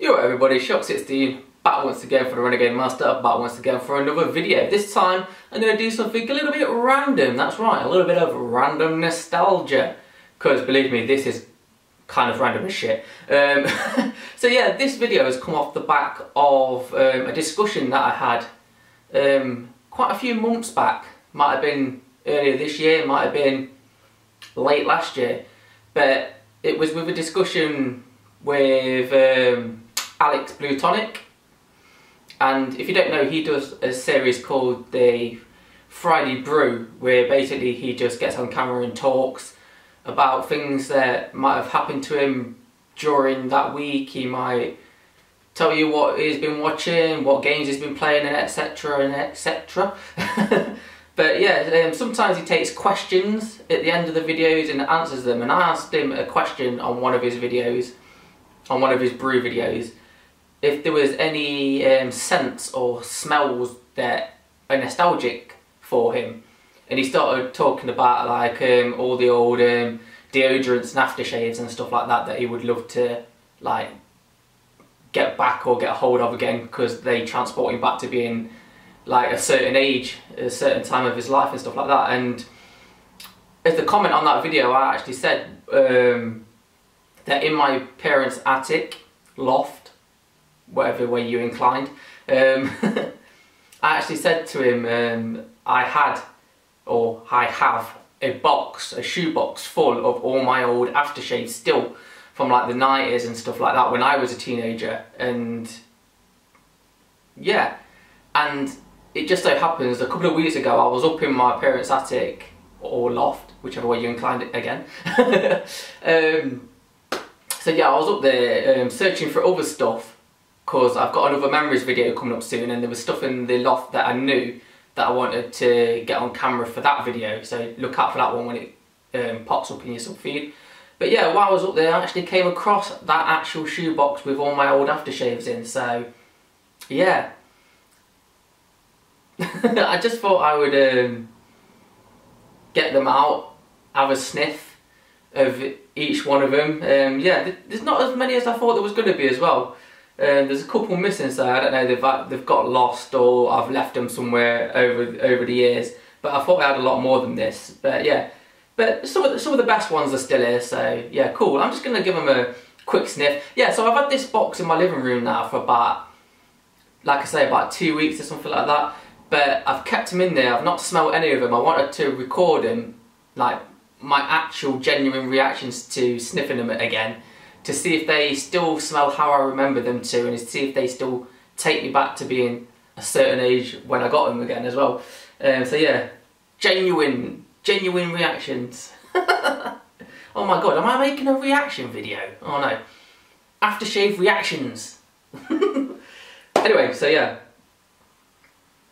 Yo everybody, Shock16, back once again for the Renegade Master, back once again for another video. This time I'm going to do something a little bit random, that's right, a little bit of random nostalgia. Because believe me, this is kind of random as shit. So yeah, this video has come off the back of a discussion that I had quite a few months back. Might have been earlier this year, might have been late last year. But it was with a discussion with Alex Blue Tonic, and if you don't know, he does a series called the Friday Brew, where basically he just gets on camera and talks about things that might have happened to him during that week. He might tell you what he's been watching, what games he's been playing, and etc. and etc. But yeah, sometimes he takes questions at the end of the videos and answers them, and I asked him a question on one of his videos, on one of his brew videos, if there was any scents or smells that are nostalgic for him. And he started talking about like all the old deodorants and aftershaves and stuff like that that he would love to like get back or get a hold of again, because they transport him back to being like a certain age, a certain time of his life and stuff like that. And as the comment on that video, I actually said that in my parents' attic, loft, whatever way you're inclined, I actually said to him I have a box, a shoebox full of all my old aftershaves still from like the 90s and stuff like that when I was a teenager. And yeah, and it just so happens a couple of weeks ago I was up in my parents' attic or loft, whichever way you inclined it again. So yeah, I was up there searching for other stuff, because I've got another memories video coming up soon, and there was stuff in the loft that I knew that I wanted to get on camera for that video, so look out for that one when it pops up in your sub-feed. But yeah, while I was up there I actually came across that actual shoebox with all my old aftershaves in, so yeah. I just thought I would get them out, have a sniff of each one of them. Yeah, there's not as many as I thought there was going to be as well. There's a couple missing, so I don't know, they've got lost or I've left them somewhere over the years. But I thought I had a lot more than this. But yeah, but some of the best ones are still here. So yeah, cool. I'm just gonna give them a quick sniff. Yeah, so I've had this box in my living room now for about, like I say, about 2 weeks or something like that. But I've kept them in there. I've not smelled any of them. I wanted to record them, like my actual genuine reactions to sniffing them again, to see if they still smell how I remember them to, and to see if they still take me back to being a certain age when I got them again as well. So yeah, genuine reactions. Oh my god, am I making a reaction video? Oh no. Aftershave reactions. Anyway, so yeah.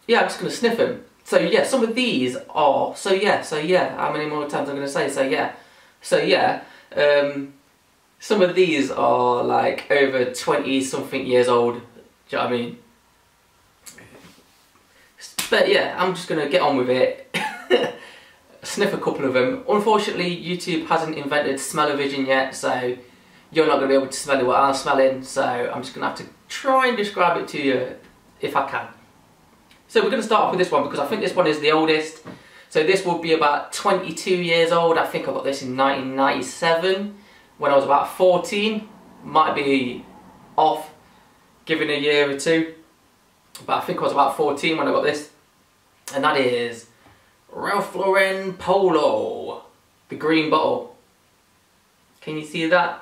Yeah, I'm just going to sniff them. So yeah, some of these are, so yeah, how many more times I'm going to say, so yeah, some of these are like over 20 something years old, do you know what I mean? But yeah, I'm just going to get on with it, sniff a couple of them. Unfortunately, YouTube hasn't invented smell-o-vision yet, so you're not going to be able to smell what I'm smelling, so I'm just going to have to try and describe it to you if I can. So we're going to start off with this one, because I think this one is the oldest. So this will be about 22 years old. I think I got this in 1997 when I was about 14. Might be off, given a year or two. But I think I was about 14 when I got this. And that is Ralph Lauren Polo, the green bottle. Can you see that?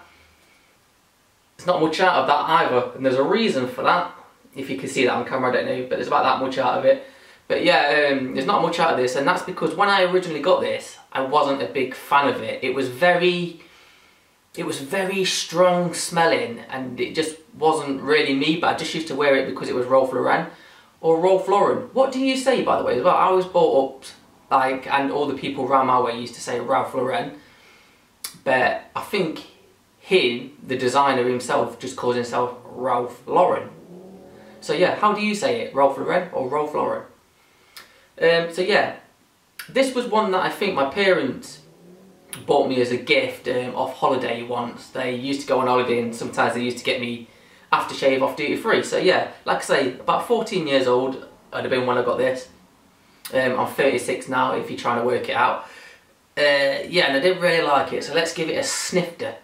There's not much out of that either, and there's a reason for that. If you can see that on camera, I don't know, but there's about that much out of it. But yeah, there's not much out of this, and that's because when I originally got this, I wasn't a big fan of it. It was very strong smelling, and it just wasn't really me, but I just used to wear it because it was Ralph Lauren, or Ralph Lauren. What do you say, by the way, as well? I was brought up, like, and all the people around my way used to say Ralph Lauren, but I think he, the designer himself, just calls himself Ralph Lauren. So yeah, how do you say it? Ralph Lauren or Ralph Lauren? So yeah, this was one that I think my parents bought me as a gift off holiday once. They used to go on holiday, and sometimes they used to get me aftershave off duty free. So yeah, like I say, about 14 years old I'd have been when I got this. I'm 36 now if you're trying to work it out. Yeah, and I didn't really like it, so let's give it a snifter.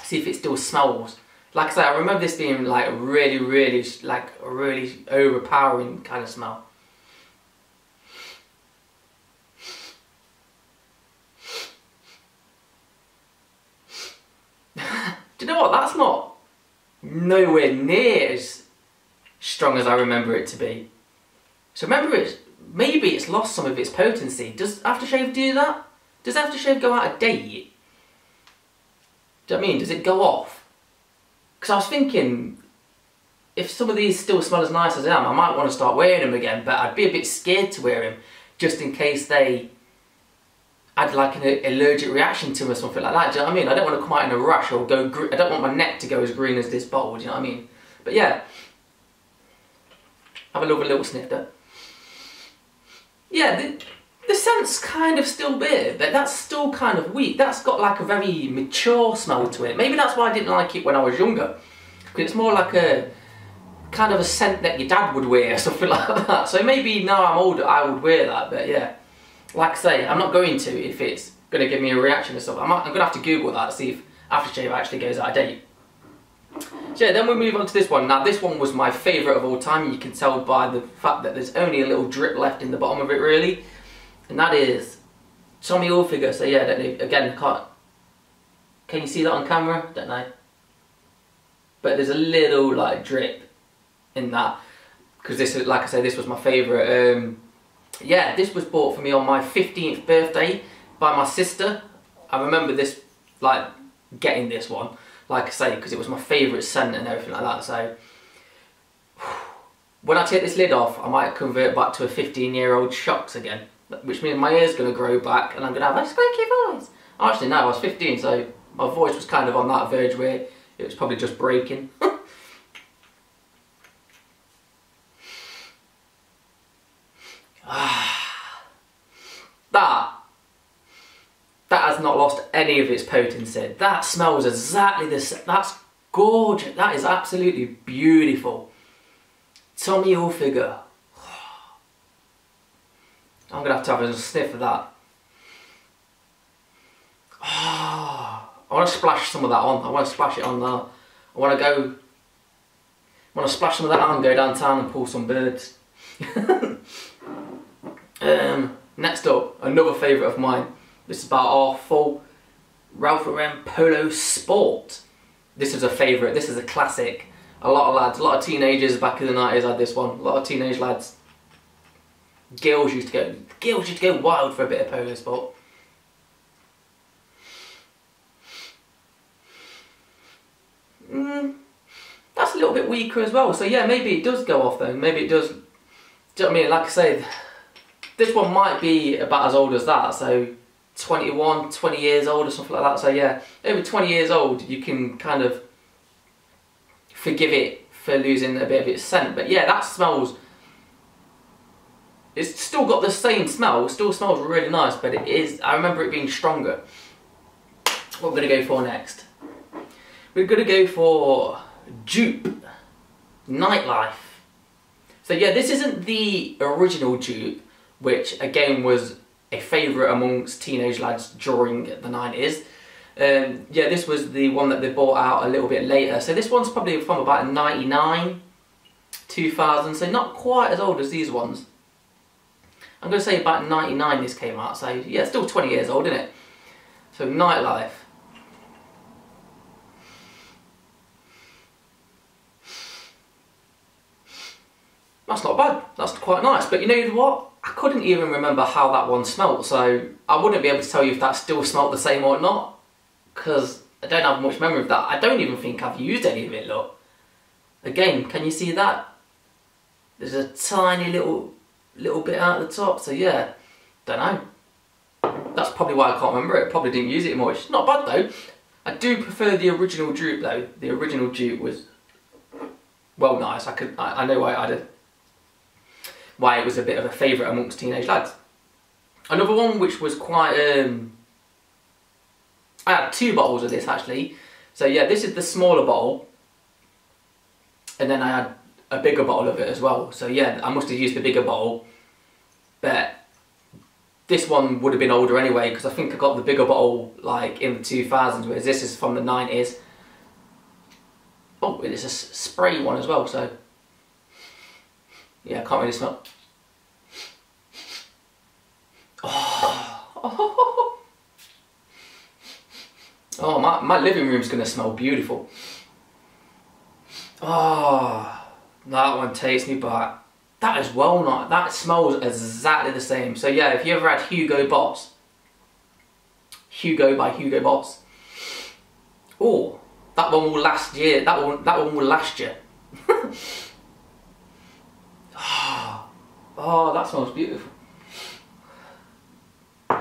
See if it still smells. Like I say, I remember this being like really overpowering kind of smell. Do you know what? That's not nowhere near as strong as I remember it to be. So remember, maybe it's lost some of its potency. Does aftershave do that? Does aftershave go out of date? Do you know what I mean? Does it go off? Because I was thinking, if some of these still smell as nice as I am, I might want to start wearing them again, but I'd be a bit scared to wear them, just in case they had like an allergic reaction to them or something like that. Do you know what I mean? I don't want to come out in a rush or go I don't want my neck to go as green as this bottle, do you know what I mean? But yeah, have a little snifter. Yeah, the scent's kind of still there, but that's still kind of weak. That's got like a very mature smell to it. Maybe that's why I didn't like it when I was younger. Because it's more like a kind of a scent that your dad would wear or something like that. So maybe now I'm older I would wear that, but yeah. Like I say, I'm not going to if it's going to give me a reaction or something. I'm going to have to Google that to see if aftershave actually goes out of date. So yeah, then we move on to this one. Now this one was my favourite of all time. You can tell by the fact that there's only a little drip left in the bottom of it really. And that is Tommy Hilfiger. So yeah, I don't know, again, can you see that on camera? Don't know. But there's a little like drip in that. Because this is, like I say, this was my favourite. Yeah, this was bought for me on my 15th birthday by my sister. I remember this, like, getting this one, like I say, because it was my favourite scent and everything like that. So when I take this lid off, I might convert back to a 15-year-old shocks again, which means my ear's going to grow back and I'm going to have a squeaky voice. Actually, no, I was 15, so my voice was kind of on that verge where it was probably just breaking. That has not lost any of its potency. That smells exactly the same. That's gorgeous. That is absolutely beautiful. Tommy Hilfiger. I'm going to have a sniff of that. I want to splash some of that on. I want to splash it on there. I want to splash some of that on and go downtown and pull some birds. Next up, another favourite of mine. This is about our full Ralph Lauren Polo Sport. This is a favourite, this is a classic. A lot of lads, a lot of teenagers back in the 90s had this one. A lot of teenage lads. Girls used to go wild for a bit of Polo Sport. That's a little bit weaker as well. So yeah, maybe it does go off though. Maybe it does. Do you know what I mean? Like I say, this one might be about as old as that. So 21, 20 years old or something like that. So yeah, over 20 years old, you can kind of forgive it for losing a bit of its scent. But yeah, that smells, it's still got the same smell, it still smells really nice, but it is, I remember it being stronger. What we're going to go for next? We're going to go for Joop, Nightlife. So yeah, this isn't the original Joop, which again was a favourite amongst teenage lads during the 90s. Yeah, this was the one that they bought out a little bit later. So this one's probably from about 99, 2000, so not quite as old as these ones. I'm going to say about 99 this came out, so yeah, still 20 years old, isn't it? So Nightlife. That's not bad, that's quite nice, but you know what? I couldn't even remember how that one smelt, so I wouldn't be able to tell you if that still smelt the same or not, because I don't have much memory of that. I don't even think I've used any of it, look. Again, can you see that? There's a tiny little bit out of the top, so yeah, don't know. That's probably why I can't remember it, probably didn't use it much. Not bad though. I do prefer the original Joop though. The original Joop was, well, nice. I know why it was a bit of a favourite amongst teenage lads. Another one which was quite, I had two bottles of this actually. So yeah, this is the smaller bottle. and then I had a bigger bottle of it as well. So yeah, I must have used the bigger bottle, but this one would have been older anyway, because I think I got the bigger bottle like in the 2000s, whereas this is from the 90s. Oh, it's a spray one as well, so yeah, I can't really smell. Oh, oh my living room's gonna smell beautiful. Oh, that one takes me back. That is well not. That smells exactly the same. So yeah, if you ever had Hugo Boss, Hugo by Hugo Boss. Oh, that one will last year. That one will last you. Oh, that smells beautiful. Do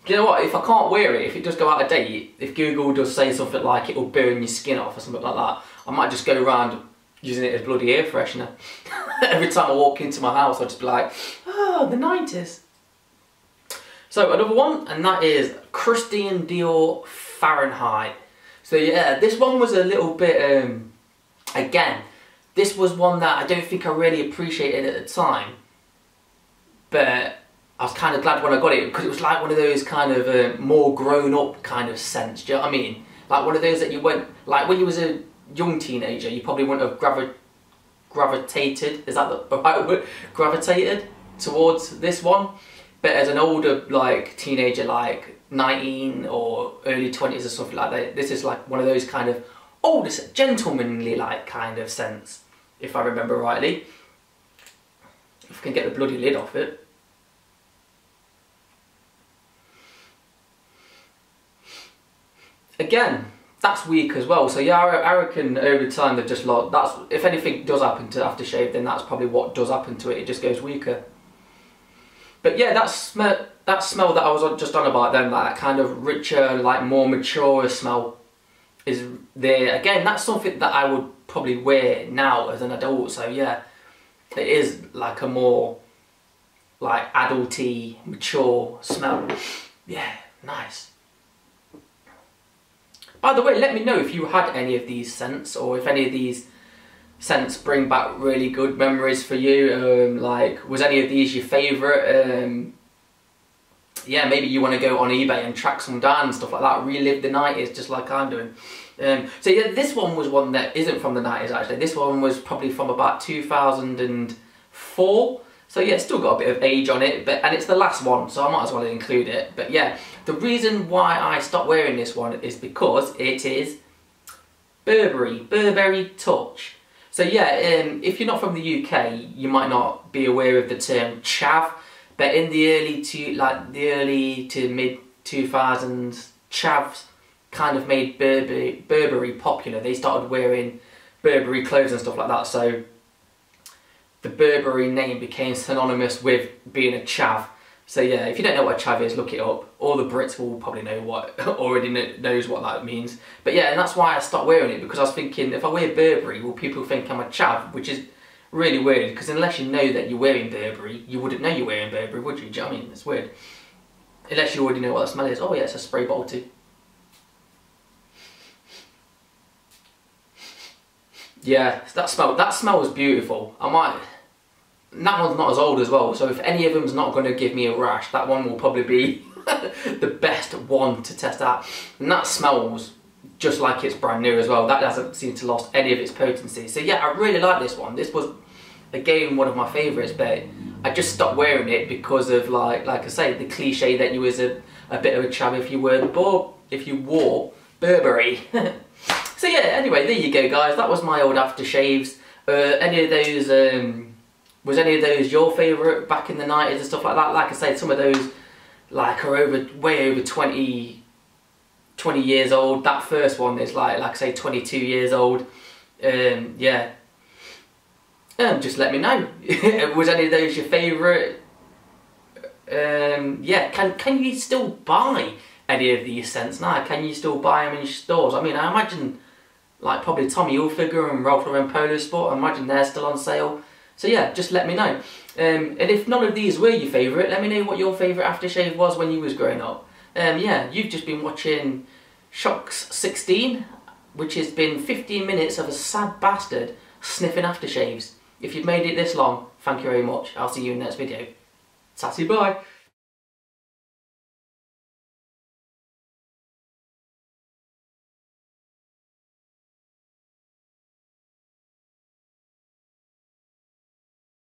you know what? If I can't wear it, if it does go out of date, if Google does say something like it will burn your skin off or something like that, I might just go around using it as bloody air freshener. Every time I walk into my house, I'll just be like, oh, the 90s. So another one, and that is Christian Dior Fahrenheit. So yeah, this one was a little bit, again, this was one that I don't think I really appreciated at the time, but I was kind of glad when I got it, because it was like one of those kind of more grown up kind of scents, do you know what I mean? Like one of those that you went, like when you was a young teenager, you probably wouldn't have gravitated, is that the right word? Gravitated towards this one. But as an older like teenager, like 19 or early 20s or something like that, this is like one of those kind of older, gentlemanly like kind of scents, if I remember rightly. If I can get the bloody lid off it. Again, that's weak as well. So yeah, I reckon over time they've just lost. That's, if anything does happen to aftershave, then that's probably what does happen to it. It just goes weaker. But yeah, that smell that I was just on about then, like that kind of richer, like more mature smell is there. Again, that's something that I would probably wear now as an adult. So yeah, it is like a more like adulty, mature smell. Yeah, nice. By the way, let me know if you had any of these scents, or if any of these scents bring back really good memories for you. Like, was any of these your favourite? Yeah, maybe you want to go on eBay and track some down and stuff like that, relive the 90s just like I'm doing. So yeah, this one was one that isn't from the 90s actually. This one was probably from about 2004. So yeah, it's still got a bit of age on it, and it's the last one, so I might as well include it. But yeah, the reason why I stopped wearing this one is because it is Burberry Touch. So yeah, if you're not from the UK, you might not be aware of the term chav, but in the early to mid 2000s, chavs kind of made Burberry popular. They started wearing Burberry clothes and stuff like that, so the Burberry name became synonymous with being a chav. So yeah, if you don't know what a chav is, look it up. All the Brits will probably know what, already knows what that means. But yeah, and that's why I stopped wearing it, because I was thinking, if I wear Burberry, will people think I'm a chav? Which is really weird, because unless you know that you're wearing Burberry, you wouldn't know you're wearing Burberry, would you? Do you know what I mean? It's weird. Unless you already know what that smell is. Oh yeah, it's a spray bottle too. Yeah, that smell was beautiful. That one's not as old as well, so if any of them's not going to give me a rash, that one will probably be the best one to test out. And that smells just like it's brand new as well. That doesn't seem to lost any of its potency. So yeah, I really like this one. This was, again, one of my favourites, but I just stopped wearing it because of, like I say, the cliche that you was a bit of a chav if you wore Burberry. So yeah, anyway, there you go guys, that was my old aftershaves. Any of those, was any of those your favourite back in the 90s and stuff like that? Like I said, some of those like are way over 20 years old. That first one is like I say, 22 years old. Yeah. Just let me know. Was any of those your favourite? Yeah, can you still buy any of these scents now? Can you still buy them in stores? I mean, I imagine like probably Tommy Hilfiger and Ralph Lauren Polo Sport, I imagine they're still on sale. So yeah, just let me know. And if none of these were your favourite, let me know what your favourite aftershave was when you was growing up. Yeah, you've just been watching Shocks 16. which has been 15 minutes of a sad bastard sniffing aftershaves. If you've made it this long, thank you very much. I'll see you in the next video. Sassy bye!